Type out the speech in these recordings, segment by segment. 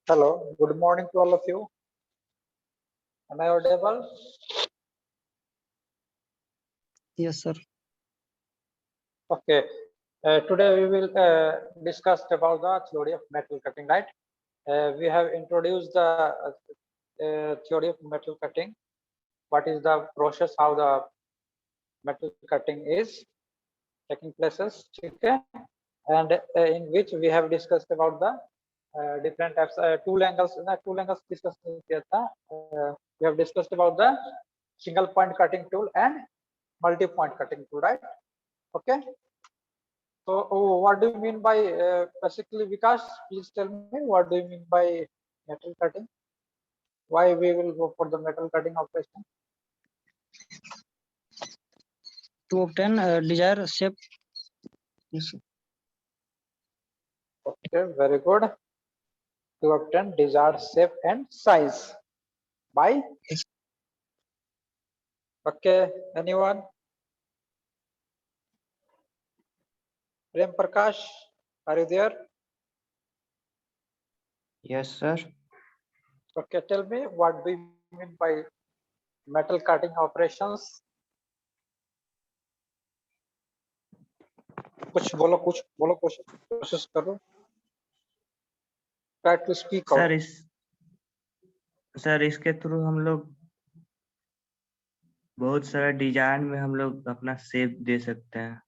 Hello, good morning to all of you. Am I audible? Yes, sir. Okay. Today we will discuss about the theory of metal cutting, right? We have introduced the theory of metal cutting. What is the process, how the metal cutting is taking places, okay? And in which we have discussed about the different types, tool angles discussed किया था. We have discussed about the single point cutting tool and multi-point cutting tool, right? Okay. So, what do you mean by basically, Vikas? Please tell me what do you mean by metal cutting? Why we will go for the metal cutting operation? To obtain desired shape. Yes, sir. Okay, very good. To obtain desired shape and size by. Yes. Okay, anyone? Prem Prakash, are you there? Yes, sir. Okay, tell me what do you mean by metal cutting operations? कुछ बोलो कोशिश करो. Try to speak out. Sir इसके through हम लोग बहुत सारा design में हम लोग अपना शेप दे सकते हैं,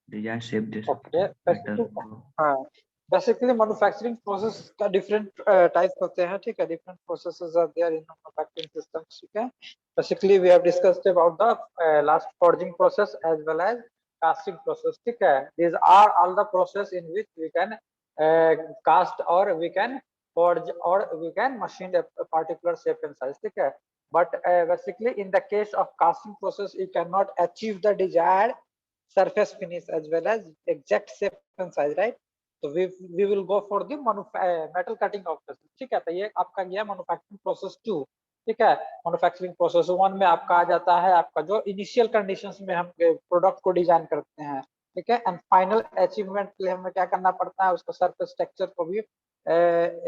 डिजाइन शेप दे सकते हैं मेटल को. हाँ, बेसिकली मैन्युफैक्चरिंग प्रोसेस का डिफरेंट टाइप्स होते हैं, ठीक है. Different processes are there in manufacturing systems, ठीक है. Basically we have discussed about the last forging process as well as casting process, ठीक है. These are all the process in which we can cast or we can forge or we can machine a particular shape and size, ठीक है. But basically in the case of casting process you cannot achieve the desired surface finish as well as exact shape and size, right? So we will go for the metal cutting of process, ठीक है. तो ये आपका गया manufacturing process 2, ठीक है. Manufacturing process 1 में आपका आ जाता है आपका जो इनिशियल कंडीशंस में हम प्रोडक्ट को डिजाइन करते हैं, ठीक है. एंड फाइनल अचीवमेंट के लिए हमें क्या करना पड़ता है, उसका सरफेस स्ट्रक्चर को भी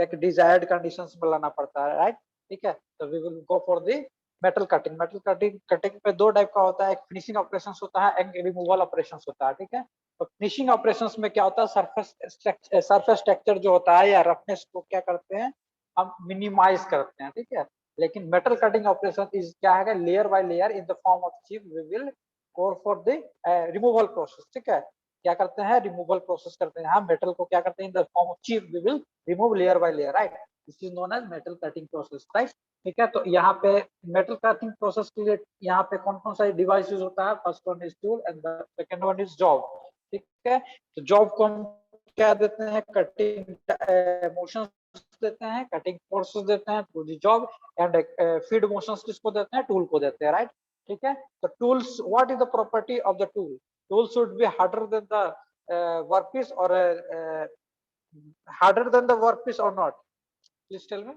एक डिजायर्ड कंडीशंस में लाना पड़ता है, राइट, ठीक है. तो we will go for the metal cutting पे दो टाइप का होता है. एक फिनिशिंग ऑपरेशंस होता है, एक रिमूवल ऑपरेशंस होता है, ठीक है. तो फिनिशिंग ऑपरेशंस में क्या होता है, सरफेस स्ट्रक्चर जो होता है या रफनेस को क्या करते हैं हम मिनिमाइज करते हैं, ठीक है. लेकिन मेटल कटिंग ऑपरेशन इज क्या है, layer by layer in the form of chip we will go for the removal process, ठीक है. क्या करते हैं, रिमूवल प्रोसेस करते हैं. हम मेटल को क्या करते हैं, in the form of chip we will remove layer by layer, right. This is known as metal cutting process, right, ठीक है. तो यहाँ पे मेटल कटिंग प्रोसेस के लिए यहाँ पे कौन कौन सा डिवाइस यूज होता है. First one is tool and the second one is job, ठीक है. तो जॉब को हम क्या देते हैं, कटिंग मोशन देते हैं, कटिंग फोर्सेस देते हैं to the job and feed motions किसको देते हैं, टूल को देते हैं, राइट, ठीक है. तो tools, what is the property of the tool. Tool should be harder than the workpiece और हार्डर देन द वर्कपीस और not. Please tell me.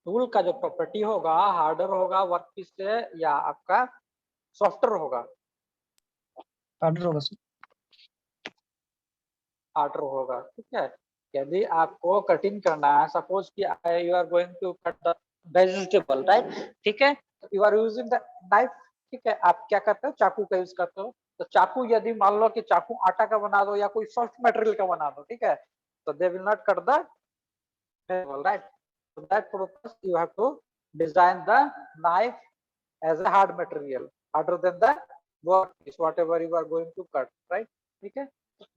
Tool का जो प्रॉपर्टी होगा हार्डर होगा वर्कपीस से या आपका सॉफ्टवेयर होगा, हार्डर होगा सर. हार्डर होगा, ठीक है. यदि आपको कटिंग करना है, सपोज कि you are going to cut the vegetable, right, ठीक है. You are using the knife, ठीक है. आप क्या करते हो, चाकू का यूज करते हो. तो चाकू यदि मान लो कि चाकू आटा का बना दो या कोई सॉफ्ट मटेरियल का बना दो, ठीक है, तो they will not cut the vegetable, right. For that purpose you have to design the knife as a hard material, harder than the workpiece whatever you are going to cut, right, ठीक है.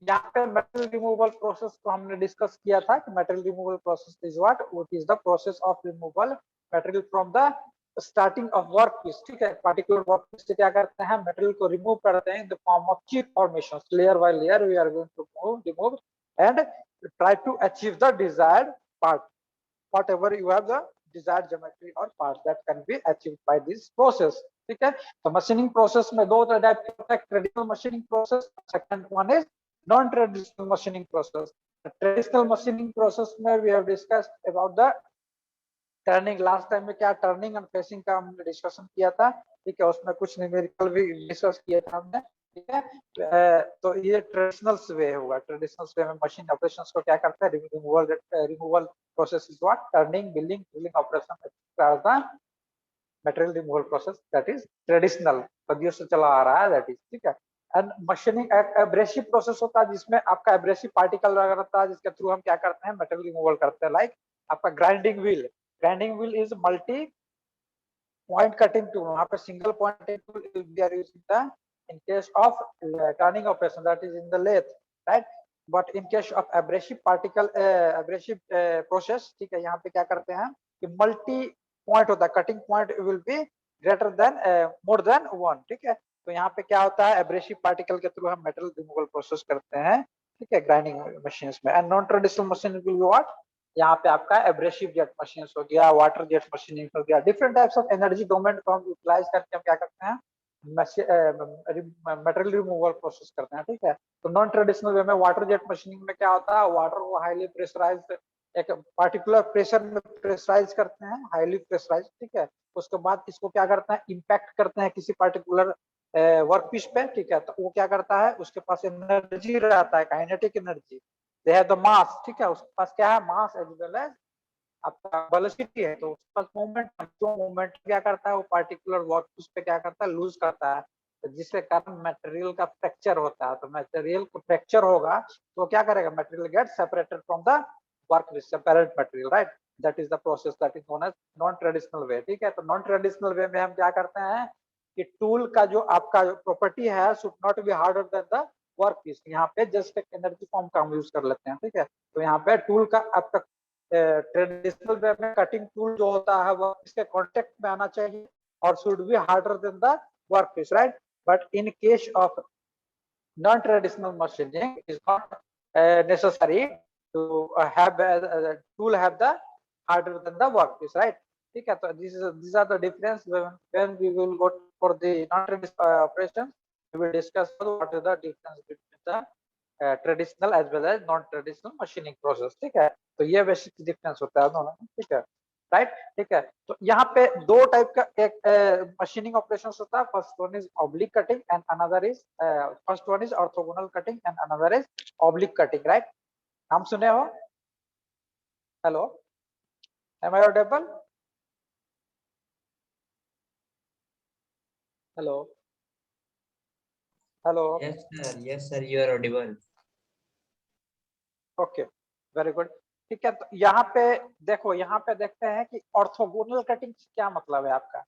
यहाँ पे metal removal process को हमने discuss किया था कि metal removal process is what is the process of removal material from the starting of work piece, ठीक है. पार्टिकुलर वर्क पीस से क्या करते हैं, मटेरियल को रिमूव करते हैं in the form of chip formations, layer by layer we are going to remove and try to achieve the desired part, whatever you have the desired geometry or parts that can be achieved by this process, ठीक है. तो machining प्रोसेस में दो type के होता है, traditional machining process, second one is non traditional machining process. ट्रेडिशनल मशीनिंग प्रोसेस में we have discussed about the turning. Last time में क्या टर्निंग एंड फेसिंग का हमने डिस्कशन किया था, ठीक है. उसमें कुछ न्यूमेरिकल भी डिस्कस किया था हमने. ठीक है। तो ये ट्रेडिशनल वे होगा, ट्रेडिशनल वे में मशीन ऑपरेशंस को क्या करते हैं, removal process is what, turning, billing, drilling operation the material removal process, that is traditional, सदियों से चला आ रहा है, दैट इज, ठीक है। एंड मशीनिंग एब्रेसिव प्रोसेस होता है जिसमें आपका एब्रेसिव पार्टिकल रहता है, जिसके थ्रू हम क्या करते हैं, मटेरियल रिमूवल करते हैं, लाइक आपका grinding wheel. Grinding wheel is multi point cutting tool, वहां पे single point cutting tool we are using the in case of turning operation, that is in the lathe, right? But in case of abrasive particle abrasive process, ठीक है, यहाँ पे क्या करते हैं कि मल्टी पॉइंट होता है, cutting point will be greater than more than one, ठीक है। तो यहाँ पे क्या होता है, एब्रेसिव पार्टिकल के थ्रू हम मेटल रिमूवल प्रोसेस करते हैं, ठीक है, ग्राइंडिंग मशीन में। And non traditional machine will be what, यहाँ पे आपका एब्रेसिव जेट मशीन हो गया, वाटर जेट मशीनिंग हो गया, different types of energy domain को हम यूटिलाइज करके हम क्या करते हैं, मटेरियल रिमूवल प्रोसेस करते हैं, ठीक है। तो नॉन ट्रेडिशनल वे में वाटर जेट मशीनिंग में क्या होता है, वाटर को हाईली प्रेशराइज, एक पर्टिकुलर प्रेशर में प्रेशराइज करते हैं, हाईली प्रेशराइज, ठीक है। उसके बाद इसको क्या करते हैं, इम्पैक्ट करते हैं किसी पर्टिकुलर वर्क पीस पे, ठीक है। तो वो क्या करता है, उसके पास एनर्जी रहता है, kinetic energy, they have the mass, ठीक है, उसके पास क्या है, मास एज वेल एज आपका वेलोसिटी है। तो उसके पास मूवमेंट, जो मूवमेंट क्या करता है, वो पार्टिकुलर वर्क पीस पे क्या करता है, लूज करता है, तो जिसके कारण मटेरियल का फ्रैक्चर होता है। तो मटेरियल को फ्रैक्चर होगा तो क्या करेगा, material get separated from the work piece, separate material, right, that is the process that is known as non traditional way, ठीक है। तो नॉन ट्रेडिशनल वे में हम क्या करते हैं कि टूल का जो आपका प्रॉपर्टी है should not be harder than the work piece, यहाँ पे जस्ट एक एनर्जी फॉर्म का हम यूज कर लेते हैं, ठीक है। तो यहाँ पे टूल का आपका ट्रेडिशनल वे में कटिंग टूल जो होता है वो इसके कांटेक्ट में आना चाहिए और should be harder than the work piece, right. But in case of non traditional machining is not necessary to have tool have the harder than the work piece, right, ठीक है। तो these are the difference when we will go for the non traditional operations, we will discuss what is the difference between the traditional as well as non traditional machining process, ठीक है। तो ये basic difference होता है दोनों में, ठीक है, राइट, ठीक है। तो यहाँ पे दो टाइप का एक मशीनिंग ऑपरेशन होता है, first one is oblique cutting and another is first one is orthogonal cutting and another is oblique cutting, right. नाम सुने हो? Hello, am I audible? Hello, hello, yes sir, you are audible. Okay, very good, ठीक है। तो यहाँ पे देखो, यहाँ पे देखते हैं कि ऑर्थोगोनल कटिंग क्या मतलब है आपका।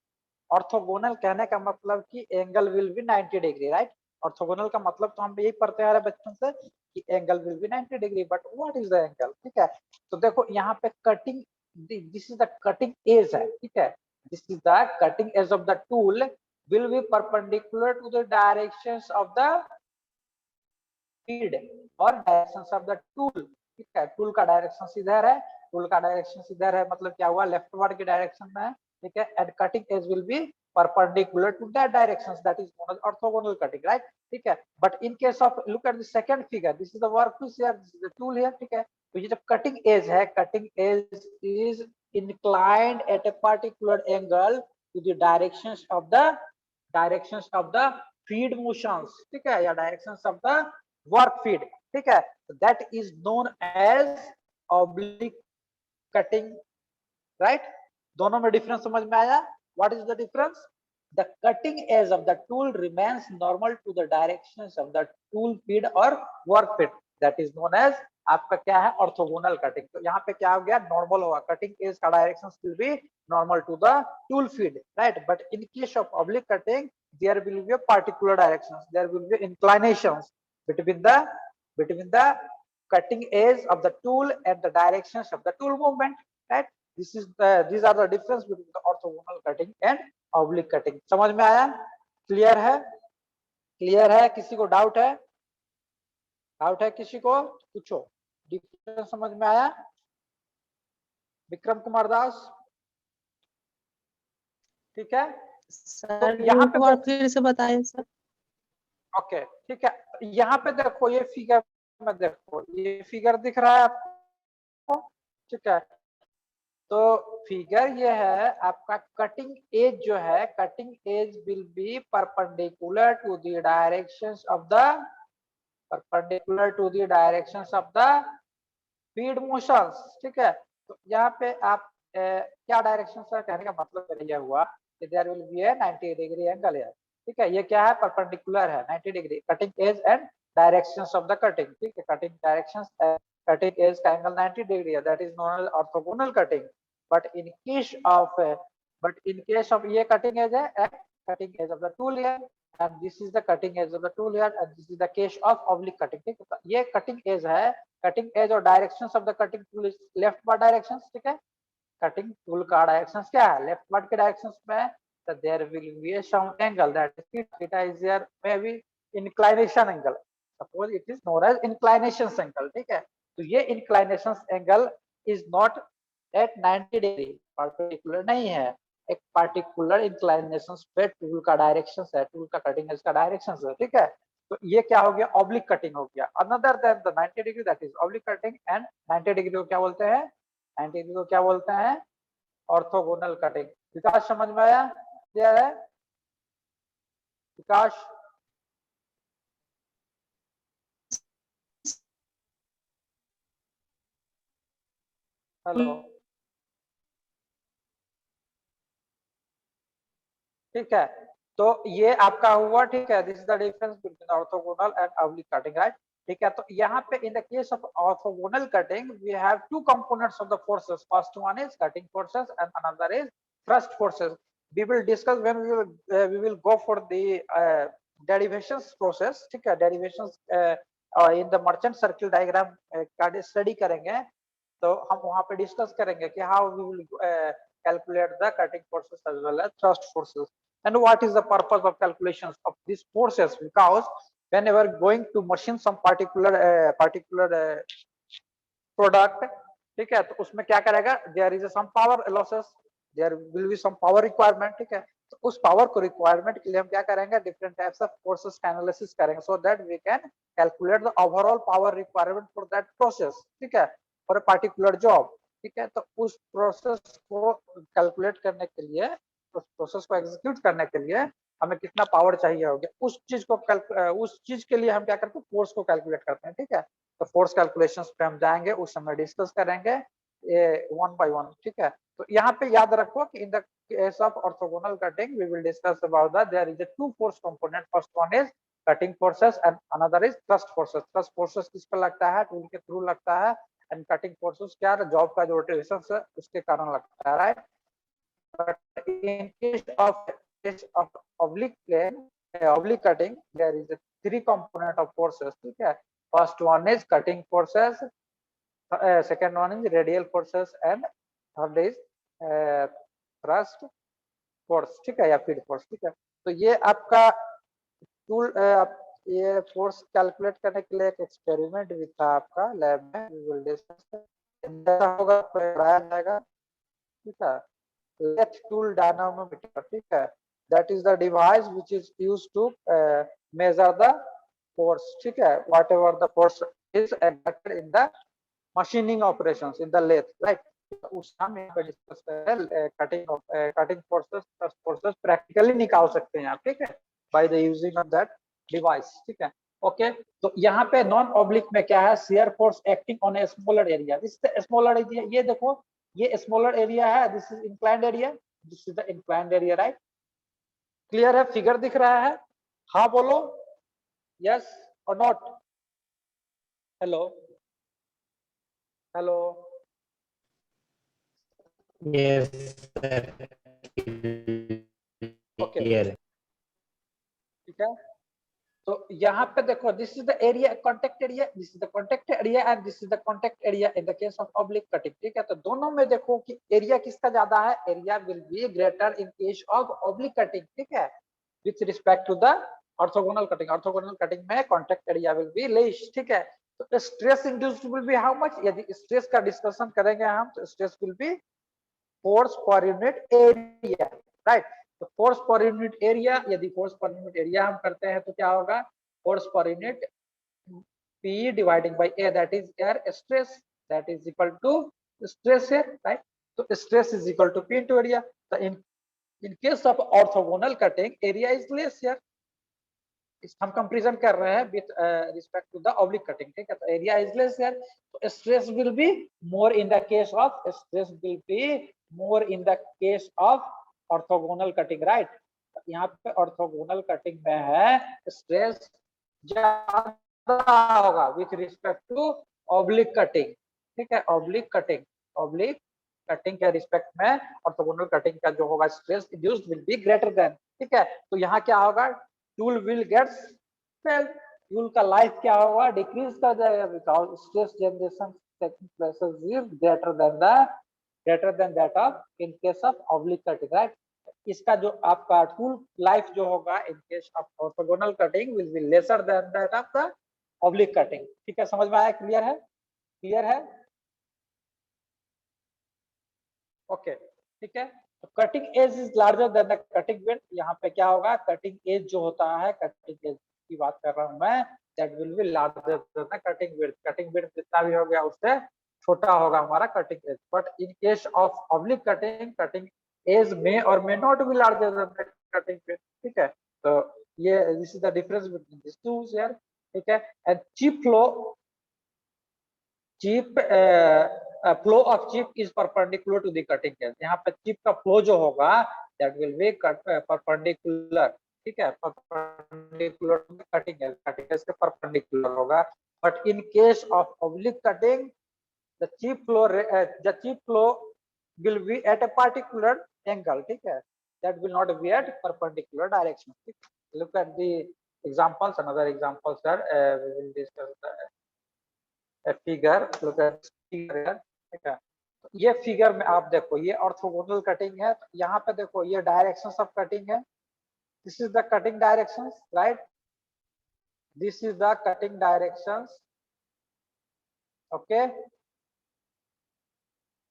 ऑर्थोगोनल कहने का मतलब कि angle will be 90 degree, right. Orthogonal का मतलब तो हम यही पढ़ते आ रहे बचपन से कि angle will be 90 degree, but what is the angle, ठीक है। तो देखो यहाँ पे cutting, this is the cutting edge है, ठीक है, this is the cutting edge of the tool will be perpendicular to the directions of the feed और directions of the tool, ठीक है। टूल का डायरेक्शन इधर है, टूल का डायरेक्शन इधर है, मतलब क्या हुआ, लेफ्टवर्ड की डायरेक्शन में है, ठीक है। And cutting edge will B perpendicular to that directions, that is known as orthogonal cutting, right, ठीक है। but in case of look at the second figure, this is the workpiece here, this is the tool here, ठीक है। तो ये जब cutting edge है, cutting as is inclined at a particular angle to the directions of the feed motions, ठीक है, या directions of the work feed, ठीक है। that is known as oblique cutting, right। दोनों में डिफरेंस समझ में आया? what is the difference? the cutting edge of the tool remains normal to the directions of the tool feed or work feed, that is known as आपका क्या है, orthogonal cutting. तो यहाँ पे क्या हो गया, नॉर्मल होगा, कटिंग एज का direction will be normal to the tool feed, right. But in case of oblique cutting there will be a particular directions, there will be inclinations between the cutting edge of the tool and the directions of the tool movement, right। these are the difference between the orthogonal cutting and oblique cutting। समझ में आया? Clear है? Clear है? किसी को doubt है? Doubt है किसी को? पूछो, डिफरेंस समझ में आया? विक्रम कुमार दास, ठीक है। सर तो यहाँ एक पे बार फिर से बताएं सर। ओके, ठीक है। यहाँ पे देखो, ये फिगर में देखो, ये फिगर दिख रहा है आपको, ठीक है। तो फिगर ये है आपका, कटिंग एज जो है, cutting edge will be perpendicular to the directions of the feed motions, ठीक है। तो यहाँ पे आप क्या डायरेक्शन है कहने का मतलब मेरा यह हुआ कि there will be a 90 degree angle है, ठीक है। ये क्या है, परपेंडिकुलर है 90 degree, cutting edge and directions of the cutting, ठीक है। कटिंग डायरेक्शंस, कटिंग एज का एंगल 90 डिग्री है, that is known as orthogonal cutting. But in case of ये कटिंग एज है, cutting edge of the tool है, and this is the cutting edge of the tool here, and this is the case of oblique cutting, ठीक है। ये cutting edge है, cutting as और directions of the cutting tool is left ward directions, ठीक है। Cutting tool का directions क्या है, लेफ्ट वार्ड के डायरेक्शंस में, so there will be a some angle that is theta is there, maybe inclination angle, suppose it is known as inclination angle, ठीक है। तो ये inclination angle is not at 90 degree, perpendicular नहीं है, एक particular inclination पे tool का direction है, टूल का कटिंग एज का डायरेक्शन है, ठीक है। तो ये क्या हो गया, ऑब्लिक कटिंग हो गया, another than the 90 degree, that is oblique cutting. And 90 degree को क्या बोलते हैं, 90 डिग्री को क्या बोलते हैं, ऑर्थोगोनल कटिंग। विकास समझ में आया, क्लियर है विकास? हेलो, ठीक है। तो ये आपका हुआ, ठीक है। This is the difference between orthogonal and oblique cutting, right, ठीक है। तो यहाँ पे in the case of orthogonal cutting we have two components of the forces, first one is cutting forces and another is thrust forces. We will discuss when we will go for the derivations process, ठीक है। Derivations in the merchant circle diagram का study करेंगे, तो हम वहां पे discuss करेंगे कि how we will calculate the cutting forces as well as thrust forces, and what is the purpose of calculations of these forces, because whenever going to machine some particular product, ठीक है, तो उसमें क्या करेगा, there is some power losses, there will be some power requirement, ठीक है। तो उस पावर को रिक्वायरमेंट के लिए हम क्या करेंगे, डिफरेंट टाइप्स ऑफ फोर्सेस का एनालिसिस करेंगे, so that we can calculate the overall power requirement for that process, ठीक है, फॉर अ पर्टिकुलर जॉब, ठीक है। तो उस प्रोसेस को कैलकुलेट करने के लिए, उस प्रोसेस को एग्जीक्यूट करने के लिए हमें कितना पावर चाहिए होगा, उस चीज के लिए हम क्या करते हैं, फोर्स को कैलकुलेट करते हैं, ठीक है। तो फोर्स कैलकुलेशंस पे हम जाएंगे, उस समय डिस्कस करेंगे वन बाय वन, ठीक है। तो यहाँ पे याद रखो कि in the case of orthogonal cutting we will discuss about that there is a two force component, first one is cutting forces and another is thrust forces. Thrust forces किस पर लगता है, टूल के थ्रू लगता है, and cutting forces क्या है, job का जो रोटेशन है उसके कारण लगता है, right. But in case of oblique plane, oblique cutting, there is a three component of forces, ठीक है। first one is cutting forces, second one is radial forces, and third is thrust force, ठीक है, या feed force, ठीक है। तो ये आपका टूल, ये फोर्स कैलकुलेट करने के लिए एक एक्सपेरिमेंट भी था आपका लैब में, वी विल डिस्कस होगा, पढ़ाया जाएगा, ठीक है। लेथ टूल डायनामोमीटर, ठीक है, that is the device which is used to measure the force, ठीक है, whatever the force is exerted in the machining operations in the lathe, right। उस हम यहाँ पे डिस्कस करें cutting forces, thrust forces practically निकाल सकते हैं आप, ठीक है, by the using of that device, ठीक है। ओके, तो यहाँ पे नॉन ऑब्लिक में क्या है, shear force acting on a smaller area, this is the smaller area, ये देखो ये स्मॉलर एरिया है, this is inclined area, this is the inclined area, right. Clear है, फिगर दिख रहा है, हाँ बोलो, यस और not, hello hello, Yes, sir. Okay, Clear. ठीक है। तो यहाँ पे देखो, this is the area, contact area, this is the contact area and this is the contact area in the case of oblique cutting, ठीक है। तो दोनों में देखो कि एरिया किसका ज्यादा है, area will be greater in case of oblique cutting, ठीक है, with respect to the orthogonal cutting. Orthogonal cutting में contact area will be less, ठीक है। तो stress induced will be how much, यदि स्ट्रेस का डिस्कशन करेंगे हम, तो stress will be force per unit area, right. तो फोर्स पर यूनिट एरिया, यदि फोर्स पर यूनिट एरिया हम करते हैं तो क्या होगा, force per unit P dividing by A, that is air stress, that is equal to stress here, right। तो stress is equal to P into area. तो in case of orthogonal cutting area is less here. हम comparison कर रहे हैं with respect to the oblique cutting, ठीक है। तो area is less here, तो stress will be more in the case of orthogonal cutting, right. यहाँ पे ऑर्थोगोनल कटिंग में है स्ट्रेस ज्यादा होगा with respect to oblique cutting, ठीक है। ऑब्लिक कटिंग के रिस्पेक्ट में ऑर्थोगोनल कटिंग का जो होगा stress induced will be greater than, ठीक है। तो यहाँ क्या होगा, tool will get fail, tool का लाइफ क्या होगा, डिक्रीज कर जाएगा, because stress generation taking place is greater than that of in case of oblique cutting, right। इसका जो आपका टूल लाइफ जो होगा इन case of orthogonal cutting will be lesser than that of the oblique cutting, ठीक है। समझ में आया, क्लियर है ओके, ठीक है। तो cutting edge is larger than the cutting width, यहाँ पे क्या होगा, कटिंग एज जो होता है, कटिंग एज की बात कर रहा हूं मैं, that will be larger than the cutting width जितना भी हो गया उससे छोटा होगा हमारा cutting edge. But in case of oblique cutting edge में और may not be larger than the cutting width, ठीक है। तो ये this is the difference between this two here, ठीक है। And flow of chip is perpendicular to the cutting edge. यहाँ पे चिप का फ्लो जो होगा दैट विल बी परपेंडिकुलर, ठीक है, perpendicular to the cutting edge के परपेंडिकुलर होगा। But in case of oblique cutting the chip flow will be at a particular angle, ठीक है, that will not be at perpendicular direction, ठीक? Look at the examples, another example sir, we will discuss a figure, look at figure here, ठीक है। ये figure में आप देखो ये ऑर्थोगोनल कटिंग है, यहाँ पे देखो ये डायरेक्शंस ऑफ कटिंग है, this is the cutting directions, right, this is the cutting directions, okay.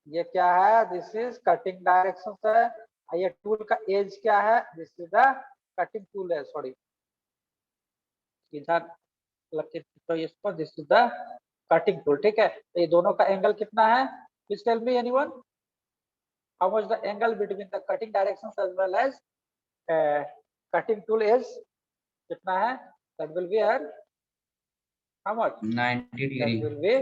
ये क्या है, दिस इज कटिंग डायरेक्शन है। ये टूल का एज क्या है, this is the cutting tool है, सॉरी इधर तो इसको this is the cutting tool, ठीक है। तो ये दोनों का एंगल कितना है, please tell me anyone, how much the angle between the cutting directions as well as cutting tool edge, कितना है, that will be how much 90 that degree. Will be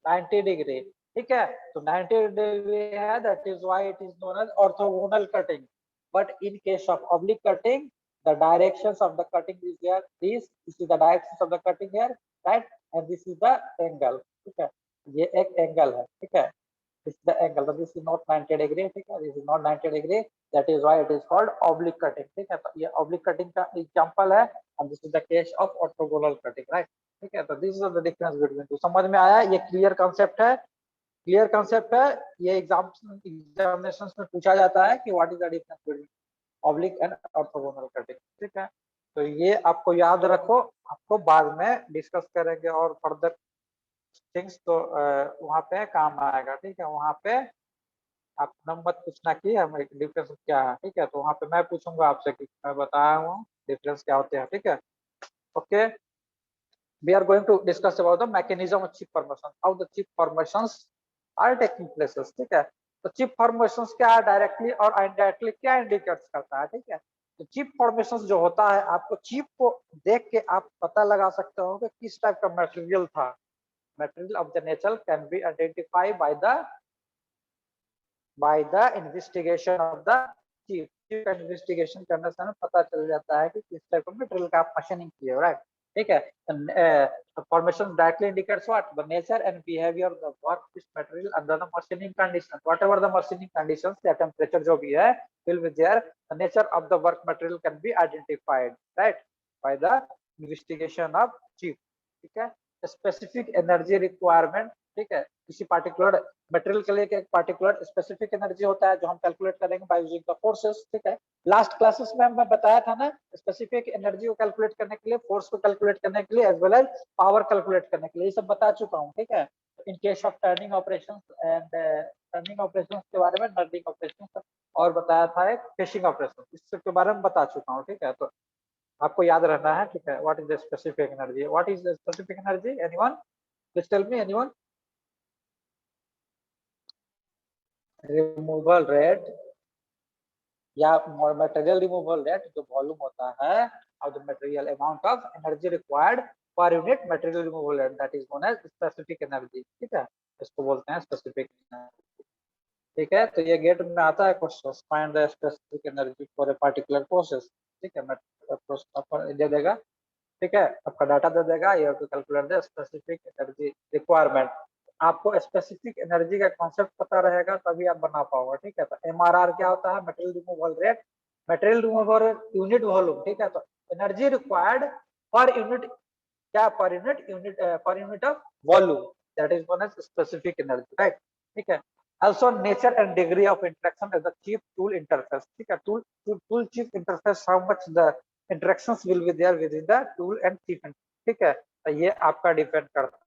90 degree, ठीक है। तो 90 डिग्री है, that is why it is known as orthogonal cutting. But in case of oblique cutting the directions of the cutting is here, this is the directions of the cutting here, right, and this is the angle, ठीक है। ये एक angle है, ठीक है, this is the angle, but this is not 90 degree, ठीक है, this is not 90 degree, that is why it is called oblique cutting, ठीक है। तो ये ऑब्लिक कटिंग का एग्जांपल है and this is the case of orthogonal cutting, right, ठीक है। तो this is the difference between two, समझ में आया, ये क्लियर कांसेप्ट है, क्लियर कांसेप्ट है। ये एग्जामिनेशन में पूछा जाता है कि what is the difference between oblique and orthogonal cutting, ठीक है। तो ये आपको याद रखो, आपको बाद में डिस्कस करेंगे और फर्दर थिंग्स, तो वहां पे काम आएगा, ठीक है। वहां पे आप मत पूछना कि हम डिफरेंस क्या है, ठीक है। तो वहां पे मैं पूछूंगा आपसे कि मैं बताया हूँ डिफरेंस क्या होते हैं, ठीक है, okay. We are going to discuss about the mechanism of chip formation, how the chip formations are taking places, ठीक है। तो चिप फॉर्मेशंस क्या है, डायरेक्टली और इनडायरेक्टली क्या इंडिकेट करता है, ठीक है। तो चिप फॉर्मेशंस जो होता है, आपको चिप को देख के आप पता लगा सकते हो कि किस टाइप का मटेरियल था। Material of the nature can be identified by the investigation of the chip. Chip का इन्वेस्टिगेशन करने से हमें पता चल जाता है कि किस टाइप का मटेरियल का आप मशीनिंग किए हो, राइट, ठीक है। formation directly indicates what the nature and behavior of the work this material under the machining conditions, whatever the machining conditions, the temperature जो भी है will be there, the nature of the work material can be identified, right, by the investigation of chip, ठीक है। specific energy requirement, ठीक है, किसी particular material के लिए एक पार्टिकुलर स्पेसिफिक एनर्जी होता है जो हम कैलकुलेट करेंगे बाय यूजिंग द फोर्सेस, ठीक है। लास्ट क्लासेस में मैं बताया था ना, स्पेसिफिक एनर्जी को कैलकुलेट करने के लिए, फोर्स को कैलकुलेट करने के लिए, as well as power calculate करने के लिए, ये सब बता चुका हूँ, ठीक है। इन case of turning operations and turning operations के बारे में, टर्निंग ऑपरेशंस और बताया था एक फिशिंग ऑपरेशन, इसके बारे में बता चुका हूँ, ठीक है। तो आपको याद रहना है, ठीक है। What is the specific energy, what is the specific energy, anyone, please tell me, anyone. Removal rate या मटेरियल रिमूवल रेट जो वॉल्यूम होता है और the material amount of energy required per unit material removal rate that is known as specific energy. ठीक है, इसको बोलते हैं स्पेसिफिक एनर्जी। ठीक है, तो ये गेट में आता है question, find the specific energy for a particular process. ठीक है, दे देगा। ठीक है, आपका डाटा दे देगा, you have to calculate the specific energy requirement. आपको स्पेसिफिक एनर्जी का कॉन्सेप्ट पता रहेगा तभी आप बना पाओगे। ठीक है, तो एमआरआर क्या होता है? Material removal rate, material removal unit volume. ठीक है, तो एनर्जी रिक्वायर्ड पर यूनिट, क्या per unit of volume, that is known as specific energy, right. ठीक है, also nature and degree of interaction as the chief tool interface। ठीक है, tool chief interface, how much the interactions will be there within the tool and chief interface। ठीक है, तो ये आपका depend करता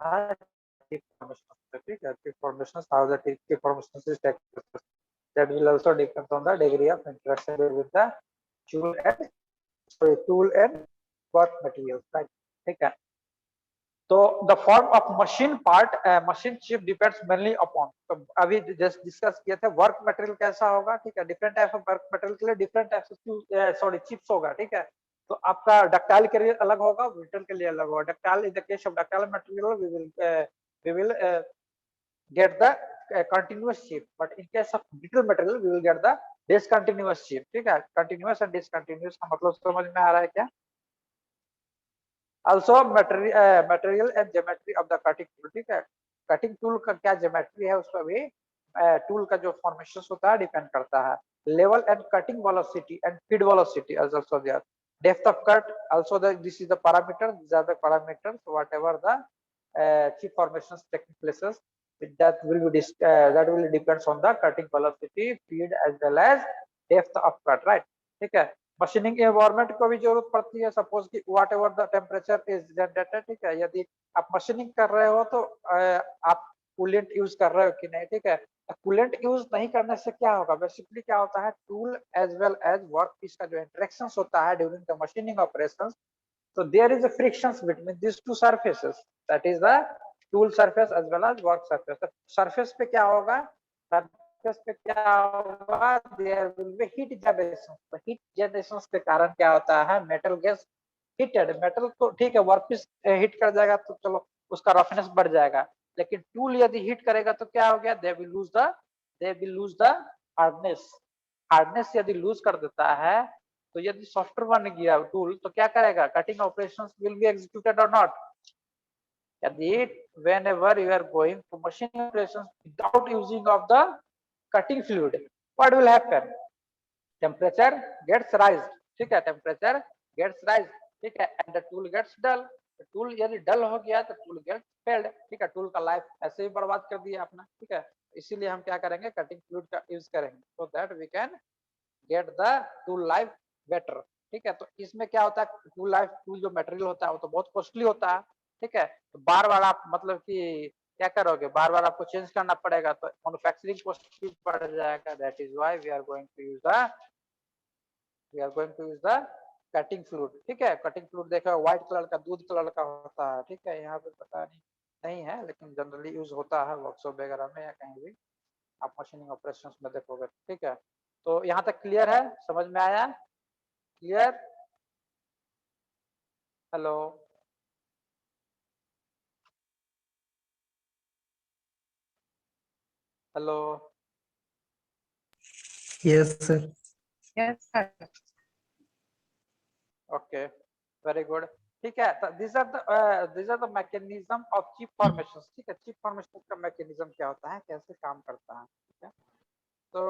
है chief information पे। ठीक है, chief information, how the chief information is taken, that will also depend on the degree of interaction with the tool and work materials, right। ठीक है, तो the form of machine part, machine chip depends mainly upon, तो अभी just discuss किए थे work material कैसा होगा। ठीक है, different type of work material के लिए डिफरेंट टाइप सॉरी चिप्स होगा। ठीक है, तो आपका डक्टाइल के लिए अलग होगा, ब्रिटल के लिए अलग होगा। Ductile, in the case of ductile material we will get the continuous chip, but in case of brittle material we will get the discontinuous chip। ठीक है, कंटिन्यूअस एंड डिसकंटिन्यूअस का मतलब समझ में आ रहा है क्या? Also material and geometry of the cutting tool। ठीक है, कटिंग टूल का क्या ज्योमेट्री है उस पर भी टूल का जो फॉर्मेशन होता है डिपेंड करता है। Level and cutting velocity and feed velocity as also there। Depth of cut also this is the parameter, these are the parameters, whatever the chip formations taking places, that will depends on the cutting velocity, feed as well as depth of cut, right। ठीक है, machining environment को भी जरूरत पड़ती है। Suppose कि what ever the temperature is generated. ठीक है, यदि आप मशीनिंग कर रहे हो तो आप कूलेंट यूज कर रहे हो कि नहीं। ठीक है, कूलेंट यूज नहीं करने से क्या होगा? बेसिकली क्या होता है, tool as well as work piece का जो इंटरेक्शंस होता है during the machining operations, so there is a frictions between these two surfaces, that is the tool surface as well as work surface। तो surface पे क्या होगा? surface पे क्या होगा? there will be heat generation। तो heat generations के कारण क्या होता है? metal gets heated। metal तो ठीक है, वर्क पीस हीट कर जाएगा तो चलो उसका रफनेस बढ़ जाएगा, लेकिन टूल यदि हीट करेगा तो क्या हो गया? they will lose the hardness। Hardness यदि लूज कर देता है तो यदि सॉफ्टवेयर बन गया टूल तो क्या करेगा? Cutting operations will be executed और नॉट। यदि whenever you are going to machining operations without using of the cutting fluid, what will happen? Temperature gets raised। ठीक है, टेम्परेचर गेट्स राइज। ठीक है, and the tool gets dull. Tool यदि dull हो गया तो टूल गेट्स फेल्ड। ठीक है, टूल का लाइफ ऐसे ही बर्बाद कर दिया आपने। ठीक है, इसीलिए हम क्या करेंगे? कटिंग फ्लूइड का यूज करेंगे, so that we can get the tool life better. ठीक है, तो इसमें क्या होता है, टूल जो मटेरियल होता है वो तो बहुत कॉस्टली होता है। ठीक है, तो बार बार आप मतलब कि क्या करोगे? बार बार आपको चेंज करना पड़ेगा, तो मैन्युफैक्चरिंग कॉस्ट भी बढ़ जाएगा। That is why we are going to use the cutting fluid. ठीक है, कटिंग फ्लूइड देखो व्हाइट कलर का, दूध कलर का होता है। ठीक है, यहाँ पे पता नहीं है, लेकिन जनरली यूज होता है वर्कशॉप वगैरह में या कहीं भी आप मशीनिंग ऑपरेशंस में देखोगे। ठीक है, तो यहाँ तक क्लियर है? समझ में आया? Clear? Hello, hello, Yes, sir. Yes, sir. Okay, very good. ठीक है, तो these are the mechanism of chip formations। ठीक है, चिप फॉर्मेशन का मैकेनिज्म क्या होता है, कैसे काम करता है। ठीक है, तो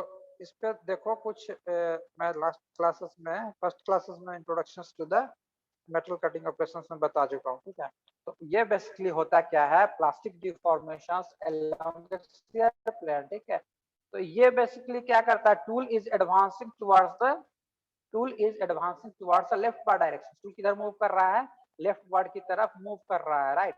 इस पे देखो कुछ मैं लास्ट क्लासेस में, फर्स्ट क्लासेस में introduction to the metal cutting operations में बता चुका हूँ। ठीक है, तो ये बेसिकली होता क्या है? Plastic deformations along the shear plane. ठीक है, तो ये बेसिकली क्या करता है? Tool is advancing towards the leftward direction. Tool किधर मूव कर रहा है? लेफ्ट वार्ड की तरफ मूव कर रहा है, राइट।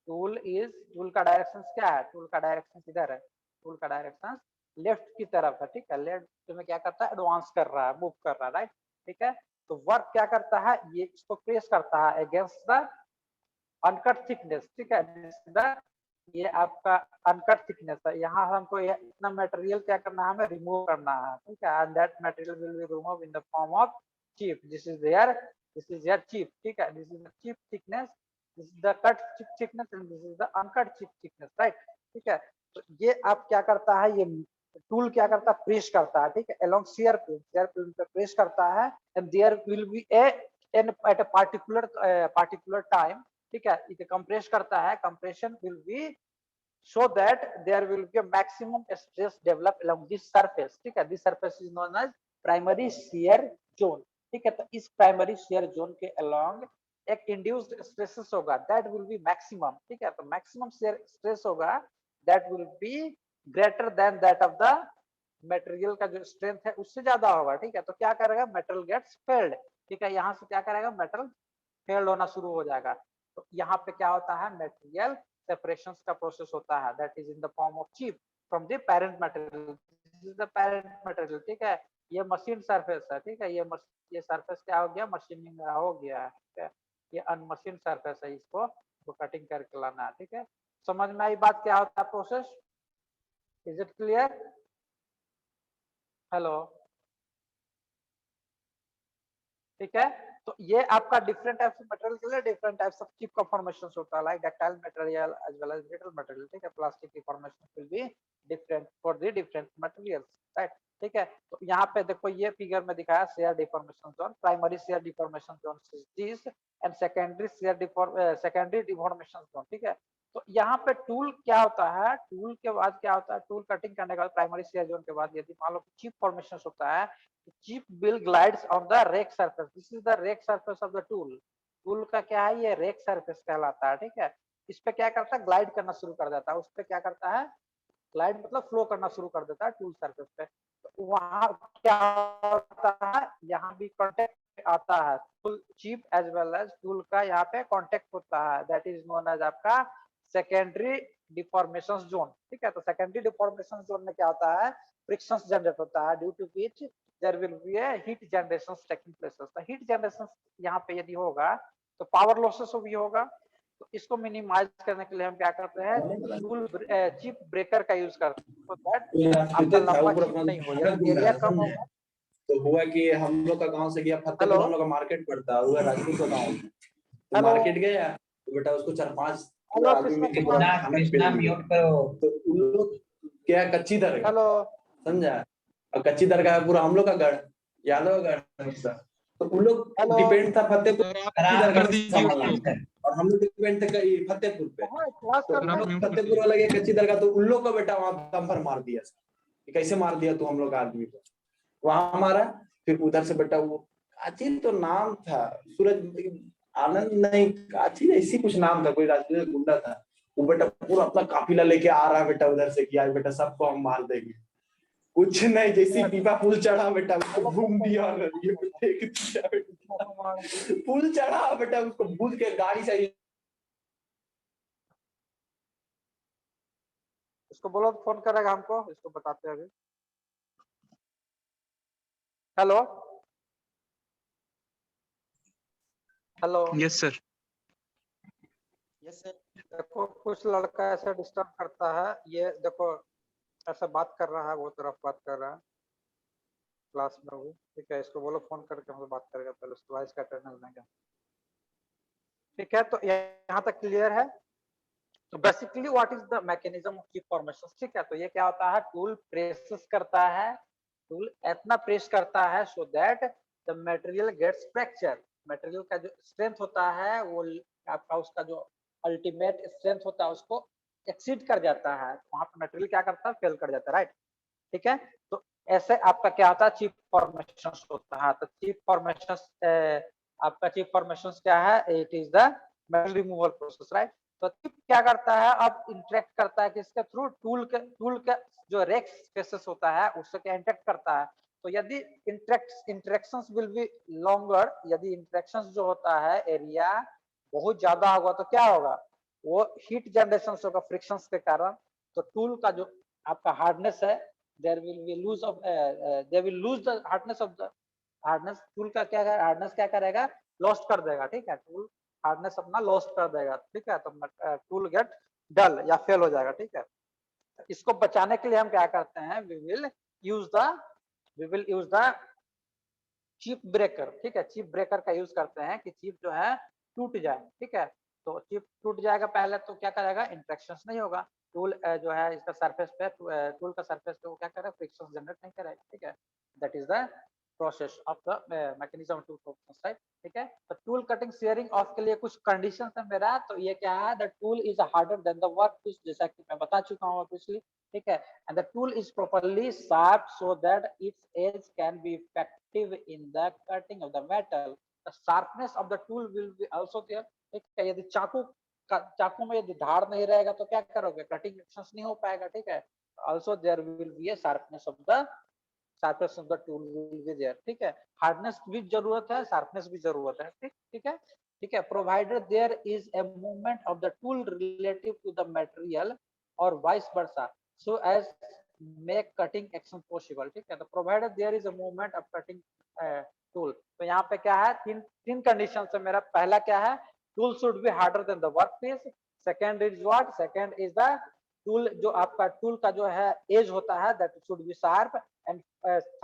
टूल का डायरेक्शन क्या है? टूल का डायरेक्शन किधर है? टूल का डायरेक्शन लेफ्ट की तरफ है। ठीक है, लेफ्ट में क्या करता है? एडवांस कर रहा है, मूव कर रहा है, राइट। ठीक है, तो वर्क क्या करता है? ये इसको प्रेस करता है अगेंस्ट द अनकट थिकनेस। ठीक है, द ये आपका अनकट थिकनेस है, यहाँ हमको इतना मटेरियल क्या करना है, हमें रिमूव करना है, ठीक है, and that material will be remove in the form of chip, this is their chip, ठीक है, this is the chip thickness, this is the cut chip thickness and this is the uncut chip thickness, right, ठीक है। तो ये आप क्या करता है, ये टूल क्या करता है, प्रेस करता है, ठीक है, अलोंग शेयर फिल्म पे प्रेस करता है, and there will be at a particular time, ठीक है, इसे कंप्रेस करता है, compression will be so that there will be a maximum stress develop along this surface, ठीक है, this surface is known as primary shear zone, ठीक है। तो इस प्राइमरी shear zone के along एक induced stresses होगा, that will be maximum, ठीक है, तो maximum shear stress होगा, that will be greater than that of the material का जो strength है उससे ज्यादा होगा, ठीक है। तो क्या करेगा, metal gets failed, ठीक है, यहाँ से क्या करेगा, metal फेल्ड होना शुरू हो जाएगा। तो यहाँ पे क्या होता है, मटेरियल सेपरेशन का प्रोसेस होता है, that is in the form of chip from the parent material, this is the parent material, ठीक है। ये मशीन सरफेस है, ठीक है, ये सरफेस क्या हो गया, मशीनिंग हो गया है, ठीक है, ये अनमशीन सरफेस है, इसको तो कटिंग करके लाना है, ठीक है। समझ में आई बात, क्या होता है process, is it clear? Hello, ठीक है। तो ये आपका डिफरेंट टाइप्स ऑफ मटेरियल के लिए डिफरेंट टाइप्स ऑफ चिप का फॉर्मेशन होता है, like ductile material as well as brittle material, ठीक है, प्लास्टिक की formation will be different for the different materials, right, ठीक है। तो यहाँ पे देखो ये फिगर में दिखाया share deformation zone, primary shear deformation zone this and secondary deformation zone, ठीक है। तो यहाँ पे टूल क्या होता है, टूल के बाद क्या होता है, टूल कटिंग करने के बाद प्राइमरी शेयर जोन के बाद यदि मान लो चिप फॉर्मेशन होता है, chip will glides on the rake surface, this is the rake surface of the tool, tool का क्या है, ये रेक सरफेस कहलाता है, ठीक है। इस पे क्या करता है, ग्लाइड करना शुरू कर देता है, उस पे क्या करता है, ग्लाइड मतलब फ्लो करना शुरू कर देता है टूल सरफेस पे। तो वहां क्या होता है, यहाँ भी कांटेक्ट आता है, tool chip as well as tool का यहाँ पे कांटेक्ट होता है, दैट इज नोन एज आपका सेकेंडरी डिफॉर्मेशन जोन, ठीक है। तो सेकेंडरी डिफॉर्मेशन जोन में क्या होता है, फ्रिक्शन जनरेट होता है, due to which there will be a heat generation taking place. तो हीट जनरेशन यहाँ पे यदि होगा तो पावर लॉसेस भी होगा, तो इसको मिनिमाइज करने के लिए हम क्या करते हैं, टूल चिप ब्रेकर का यूज करते हैं, so that आपका लंबा चिप नहीं हो, यदि एरिया कम होगा। तो हुआ कि हम लोग का गांव से गया फतेहपुर, हम लोग का मार्केट पड़ता है, हुआ राजपूत का गांव, तो मार्केट गया तो बेटा उसको 4-5 आदमी मिलके म्यूट करो, तो उन लोग क्या कच्ची दरगाह, हेलो समझा, और कच्ची दरगाह है पूरा हम लोग का गढ़, यादव गढ़, तो उन लोग डिपेंड था फतेहपुर और हम लोग डिपेंड थे फतेहपुर पे, तो हम लोग फतेहपुर वाला गया कच्ची दरगाह, तो उन लोग का बेटा वहां दम भर मार दिया, कैसे मार दिया तो हम लोग आदमी को वहां मारा, फिर उधर से बेटा वो काची तो नाम था, सूरज आनंद नहीं काची ऐसी कुछ नाम था, कोई राजपूत गुंडा था, वो बेटा पूरा अपना काफिला लेके आ रहा बेटा उधर से, किया बेटा सबको हम मार देंगे, कुछ नहीं, जैसी पीपा पुल चढ़ा बेटा उसको घूम दिया, ये देख दिया बेटा पुल चढ़ा बेटा, उसको भूल के गाड़ी से, इसको बोलो फोन करेगा हमको, इसको बताते हैं अभी। Hello hello, yes sir, yes sir. देखो कुछ लड़का ऐसा डिस्टर्ब करता है, ये देखो ऐसा बात कर रहा है, वो तरफ बात कर रहा है क्लास में भी, ठीक है, इसको बोलो फोन करके हमसे बात करेगा, पहले उसको वॉइस का टर्नल देंगे, ठीक है। तो यहाँ तक क्लियर है। तो basically what is the mechanism of chip formation, ठीक है। तो ये क्या होता है, टूल प्रेसेस करता है, टूल इतना प्रेस करता है so that the material gets fracture, material का जो स्ट्रेंथ होता है वो आपका उसका जो अल्टीमेट स्ट्रेंथ होता है उसको एक्सीड कर जाता है, वहां पर मटेरियल क्या करता है, फेल कर जाता है, राइट, ठीक है। तो ऐसे आपका क्या होता है, चिप फॉर्मेशन होता है। तो चिप फॉर्मेशन आपका चिप फॉर्मेशन क्या है, it is the metal removal process, right. तो चिप क्या करता है, अब इंटरेक्ट करता है किसके थ्रू, टूल के जो रेक्स फेसेस होता है उससे क्या इंटरेक्ट करता है। तो यदि इंटरेक्शंस विल बी लॉन्गर, यदि इंटरेक्शंस जो होता है एरिया बहुत ज्यादा होगा तो क्या होगा, वो हीट जनरेशन होगा फ्रिक्शंस के कारण। तो टूल का जो आपका हार्डनेस है, there will be lose of they will lose the hardness of the hardness, tool का क्या है, हार्डनेस क्या करेगा, लॉस्ट कर देगा, ठीक है, टूल हार्डनेस अपना लॉस्ट कर देगा, ठीक है। तो टूल गेट डल या फेल हो जाएगा, ठीक है। इसको बचाने के लिए हम क्या करते हैं, we will use the chip breaker, ठीक है। चिप ब्रेकर का यूज करते हैं कि चिप जो है टूट जाए, ठीक है। तो चिप टूट जाएगा पहले तो क्या करेगा, इंटरेक्शन नहीं होगा, टूल जो है इसका सरफेस पे, टूल का सरफेस पे वो क्या करेगा, फ्रिक्शन जनरेट नहीं करेगा, ठीक है। That is the process of the mechanism to process, right, ठीक है। तो टूल कटिंग शेयरिंग ऑफ के लिए कुछ कंडीशंस है मेरा, तो ये क्या है, the tool is harder than the work piece, जैसा कि मैं बता चुका हूँ पिछली, ठीक है। And the tool is properly sharp so that its edge can be effective in the cutting of the metal, the sharpness of the tool will be also there, ठीक है। यदि चाकू में यदि धार नहीं रहेगा तो क्या करोगे, कटिंग एक्शन नहीं हो पाएगा, ठीक है। Also there will be a sharpness of the tool will be there, ठीक है। हार्डनेस भी जरूरत है, शार्पनेस भी जरूरत है, ठीक है, ठीक है। Provided there is a movement of the tool relative to the material और vice versa, so as make cutting action possible, ठीक है। तो provided there is a movement of cutting tool, तो यहाँ पे क्या है, तीन कंडीशन है मेरा। पहला क्या है, tool should be harder than the work piece, second is what, second is the tool, जो आपका टूल का जो है एज होता है, that should be sharp, and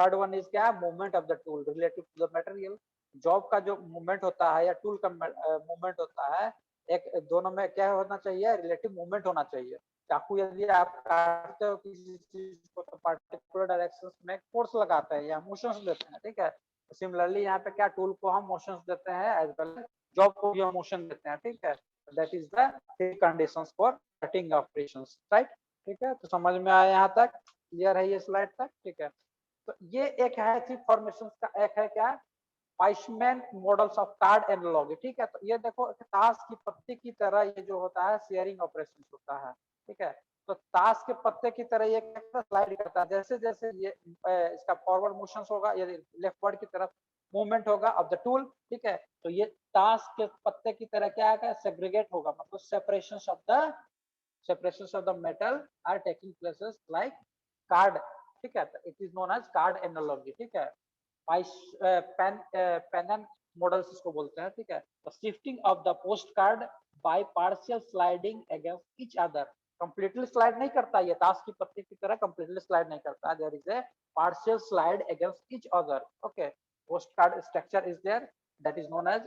third one is क्या, movement of the tool relative to the material, job का जो मूवमेंट होता है या टूल का मूवमेंट होता है, एक दोनों में क्या होना चाहिए, रिलेटिव मूवमेंट होना चाहिए। चाकू यदि आप काटते हो किसी चीज को तो पार्टिकुलर डायरेक्शन में फोर्स लगाते हैं या मोशंस देते हैं, ठीक है। सिमिलरली यहाँ पे क्या, टूल को हम मोशंस देते हैं एज वेल जॉब को भी हम मोशन देते हैं, ठीक है। That is the three conditions for cutting operations, right, ठीक है। तो समझ में आया यहाँ तक, क्लियर है ये स्लाइड तक, ठीक है। तो ये एक है थ्री फॉर्मेशन का, एक है क्या, पाइशमैन मॉडल्स ऑफ कार्ड एनालॉगी, ठीक है। तो ये देखो ताश की पत्ती की तरह ये जो होता है शेयरिंग ऑपरेशन होता है, ठीक है। तो ताश के पत्ते की तरह ये स्लाइड करता है, जैसे जैसे ये इसका फॉरवर्ड मोशन होगा, ये लेफ्ट वर्ड की तरफ मूवमेंट होगा ऑफ द टूल, ठीक है। तो ये ताश के पत्ते की तरह क्या है, सेग्रीगेट होगा, मतलब separations of the metal are taking places like card, ठीक है। It is known as card analogy, ठीक है। पेन एंड मॉडल्स इसको बोलते हैं, ठीक है। तो shifting of the post card by partial sliding against each other, completely slide नहीं करता ये, ताश की पत्ती की तरह कंप्लीटली स्लाइड नहीं करता, there is a partial slide against each other, okay. Post card structure is there, that is known as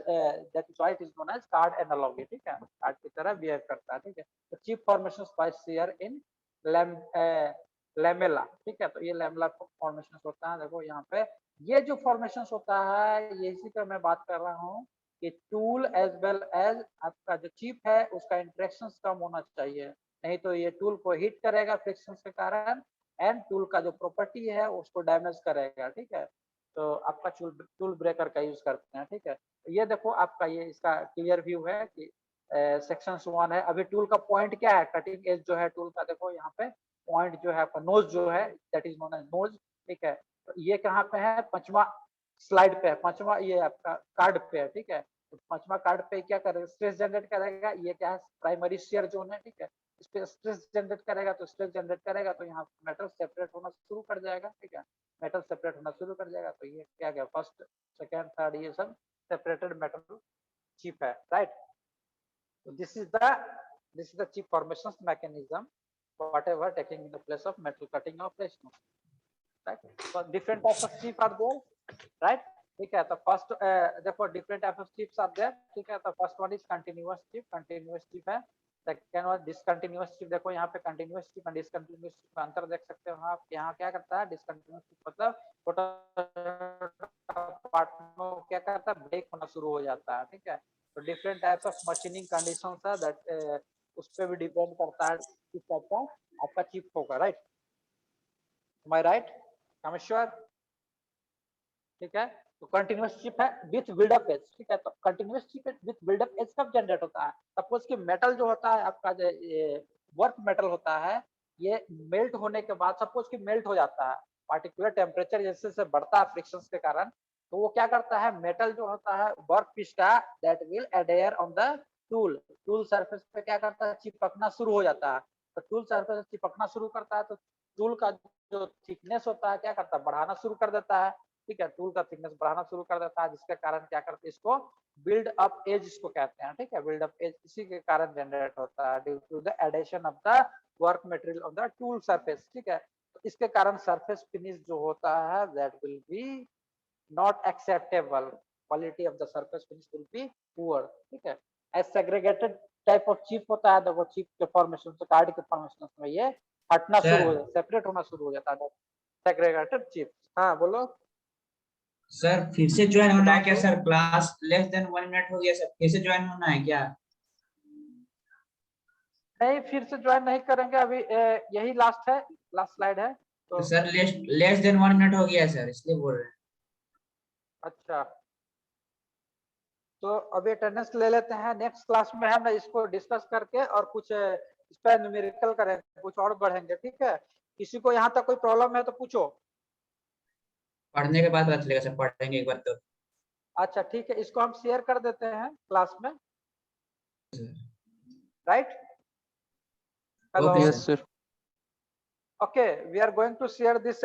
that is why it is known as card analogy, ठीक है। कार्ड की तरह बिहेव करता है, ठीक है। तो chip formations by shear in lamella, ठीक है। तो ये लैमेला फॉर्मेशन होता है, देखो यहाँ पे ये जो फॉर्मेशन होता है, ये इसी पर मैं बात कर रहा हूँ कि टूल एज वेल एज आपका जो चिप है उसका इंटरेक्शन कम होना चाहिए, नहीं तो ये टूल को हिट करेगा फ्रिक्शन के कारण, एंड टूल का जो प्रॉपर्टी है उसको डैमेज करेगा, ठीक है। तो आपका टूल ब्रेकर का यूज करते हैं, ठीक है। तो ये देखो आपका ये इसका क्लियर व्यू है कि सेक्शन 1 है। अभी टूल का पॉइंट क्या है, कटिंग एज जो है टूल का, देखो यहाँ पे पॉइंट जो है आपका नोज जो है, that is known as nose, ठीक है। तो ये कहाँ पे है, पांचवा स्लाइड पे है, पांचवा ये आपका कार्ड पे है, ठीक है। तो पांचवा कार्ड पे क्या करेगा, स्ट्रेस जनरेट करेगा, ये क्या है, प्राइमरी शियर जोन है, ठीक है। इस पे स्ट्रेस जनरेट करेगा, तो स्ट्रेस जनरेट करेगा तो यहाँ मेटल सेपरेट होना शुरू कर जाएगा, ठीक है। मेटल सेपरेट होना शुरू कर जाएगा, तो ये क्या गया, फर्स्ट सेकेंड थर्ड ये सब सेपरेटेड मेटल चिप है, right. So this is the chip formations mechanism, whatever taking the place of metal cutting operation, right? So different types of chip are there, right? ठीक है। तो first देखो different type of chips are there, ठीक है। तो first one is continuous chip है। Second one discontinuous chip, देखो यहाँ पे continuous chip and discontinuous chip का अंतर देख सकते हो आप। यहाँ क्या करता है, डिसकंटिन्यूअस चिप मतलब छोटा पार्ट में क्या करता है, ब्रेक होना शुरू हो जाता है, ठीक है। तो different types of machining conditions है, दैट उस पे भी डिपेंड करता है किस टाइप का आपका चिप होगा, right. Am I right, I am sure, ठीक है। तो कंटिन्यूअस चिप है विथ बिल्डअप एज, ठीक है। तो continuous chip with buildup edge कब जनरेट होता है, सपोज कि मेटल जो होता है आपका जो वर्क मेटल होता है, ये मेल्ट होने के बाद सपोज कि मेल्ट हो जाता है, पार्टिकुलर टेम्परेचर जैसे जैसे बढ़ता है फ्रिक्शन के कारण, तो वो क्या करता है, मेटल जो होता है वर्क पीस का, that will adhere on the tool surface पे क्या करता है, चिपकना शुरू हो जाता है। तो टूल सरफेस चिपकना शुरू करता है तो टूल का जो थिकनेस होता है क्या करता है, बढ़ाना शुरू कर देता है, ठीक है, टूल का थिकनेस बढ़ाना शुरू कर देता है, जिसके कारण क्या करते हैं, इसको बिल्ड अप एज इसको कहते हैं, ठीक है, बिल्ड अप एज इसी के कारण जनरेट होता है due to the addition of the work material on the tool surface, ठीक है। तो इसके कारण सरफेस फिनिश जो होता है that will be not acceptable, quality of the surface finish will be poor, ठीक है। As segregated type of chip होता है, देखो चिप के फॉर्मेशन से, कार्ड के फॉर्मेशन में ये हटना शुरू हो जाता है, सेपरेट होना शुरू हो जाता है सेग्रीगेटेड चिप। हाँ बोलो सर फिर से ज्वाइन होना है क्या sir? Class less than 1 minute हो गया सर, फिर से ज्वाइन होना है क्या? नहीं, फिर से ज्वाइन नहीं करेंगे अभी, यही लास्ट है, लास्ट स्लाइड है तो सर लेस देन 1 मिनट हो गया सर, इसलिए बोल रहे हैं। अच्छा, तो अभी अटेंडेंस ले लेते हैं, नेक्स्ट क्लास में हम इसको डिस्कस करके और कुछ इस पर न्यूमेरिकल करेंगे, कुछ और बढ़ेंगे, ठीक है। किसी को यहाँ तक कोई प्रॉब्लम है तो पूछो। पढ़ने के बाद पता चलेगा सर, पढ़ेंगे एक बार तो। अच्छा ठीक है, इसको हम शेयर कर देते हैं क्लास में, right? Hello, Okay, Yes, sir. okay, we are going to share this